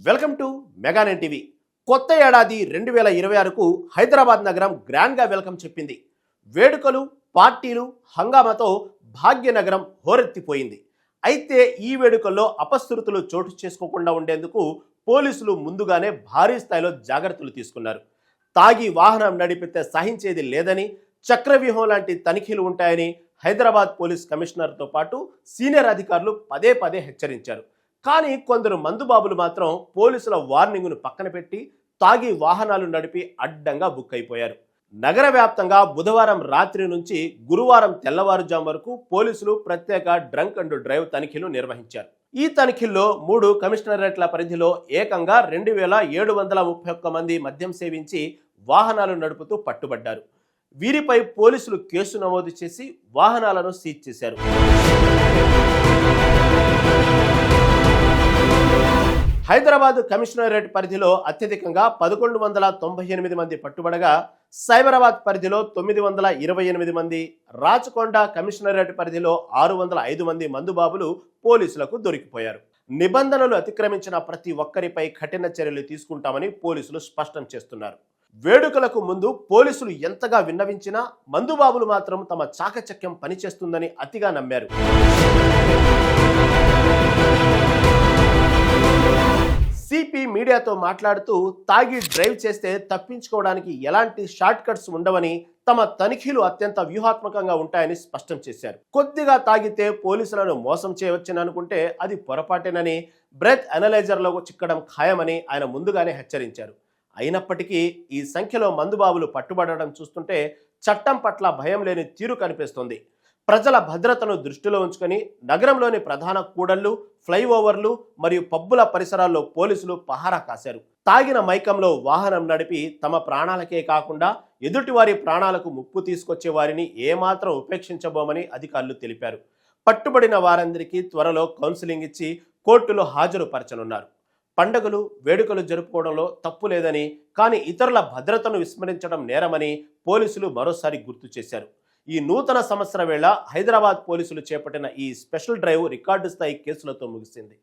Welcome to Mega Nine TV. కొత్త ఏడాది 2026కు హైదరాబాద్ నగరం గ్రాండ్గా వెల్కమ్ చెప్పింది. వేడుకలు, పార్టీలు, హంగామాతో భాగ్యనగరం హోరెత్తిపోయింది. అయితే ఈ వేడుకల్లో అపశృతులు చోటు చేసుకోకుండా ఉండేందుకు పోలీసులు ముందుగానే భారీ స్థాయిలో జాగ్రత్తలు తీసుకున్నారు. తాగి వాహనం నడిపితే సహించేది లేదని, చక్రవ్యూహం లాంటి తనిఖీలు ఉంటాయని హైదరాబాద్ పోలీస్ కమిషనర్తో పాటు సీనియర్ అధికారులు పదే పదే హెచ్చరించారు. కానీ కొందరు మందుబాబులు మాత్రం పోలీసుల వార్నింగ్ను పక్కన పెట్టి తాగి వాహనాలు నడిపి అడ్డంగా బుక్ అయిపోయారు. నగర వ్యాప్తంగా బుధవారం రాత్రి నుంచి గురువారం తెల్లవారుజాము వరకు పోలీసులు ప్రత్యేక డ్రంక్ అండ్ డ్రైవ్ తనిఖీలు నిర్వహించారు. ఈ తనిఖీల్లో 3 కమిషనరేట్ల పరిధిలో ఏకంగా 2731 మంది మద్యం సేవించి వాహనాలు నడుపుతూ పట్టుబడ్డారు. వీరిపై పోలీసులు కేసు నమోదు చేసి వాహనాలను సీజ్ చేశారు. హైదరాబాద్ కమిషనరేట్ పరిధిలో అత్యధికంగా 1198 మంది పట్టుబడగా, సైబరాబాద్ పరిధిలో 928 మంది, రాచకొండ కమిషనరేట్ పరిధిలో 605 మంది మందుబాబులు పోలీసులకు దొరికిపోయారు. నిబంధనలు అతిక్రమించిన ప్రతి ఒక్కరిపై కఠిన చర్యలు తీసుకుంటామని పోలీసులు స్పష్టం చేస్తున్నారు. వేడుకలకు ముందు పోలీసులు ఎంతగా విన్నవించినా మందుబాబులు మాత్రం తమ చాకచక్యం పనిచేస్తుందని అతిగా నమ్మారు. సిపి మీడియాతో మాట్లాడుతూ తాగి డ్రైవ్ చేస్తే తప్పించుకోవడానికి ఎలాంటి షార్ట్ కట్స్ ఉండవని, తమ తనిఖీలు అత్యంత వ్యూహాత్మకంగా ఉంటాయని స్పష్టం చేశారు. కొద్దిగా తాగితే పోలీసులను మోసం చేయవచ్చని అనుకుంటే అది పొరపాటేనని, బ్రెత్ అనలైజర్లో చిక్కడం ఖాయమని ఆయన ముందుగానే హెచ్చరించారు. అయినప్పటికీ ఈ సంఖ్యలో మందుబాబులు పట్టుబడడం చూస్తుంటే చట్టం పట్ల భయం లేని తీరు కనిపిస్తోంది. ప్రజల భద్రతను దృష్టిలో ఉంచుకొని నగరంలోని ప్రధాన కూడళ్లు, ఫ్లైఓవర్లు మరియు పబ్బుల పరిసరాల్లో పోలీసులు పహారా కాశారు. తాగిన మైకంలో వాహనం నడిపి తమ ప్రాణాలకే కాకుండా ఎదుటివారి ప్రాణాలకు ముప్పు తీసుకొచ్చే వారిని ఏమాత్రం ఉపేక్షించబోమని అధికారులు తెలిపారు. పట్టుబడిన వారందరికీ త్వరలో కౌన్సిలింగ్ ఇచ్చి కోర్టులో హాజరుపరచనున్నారు. పండుగలు, వేడుకలు జరుపుకోవడంలో తప్పు లేదని, కానీ ఇతరుల భద్రతను విస్మరించడం నేరమని పోలీసులు మరోసారి గుర్తు చేశారు. ఈ నూతన సంవత్సర వేళ హైదరాబాద్ పోలీసులు చేపట్టిన ఈ స్పెషల్ డ్రైవ్ రికార్డు స్థాయి కేసులతో ముగిసింది.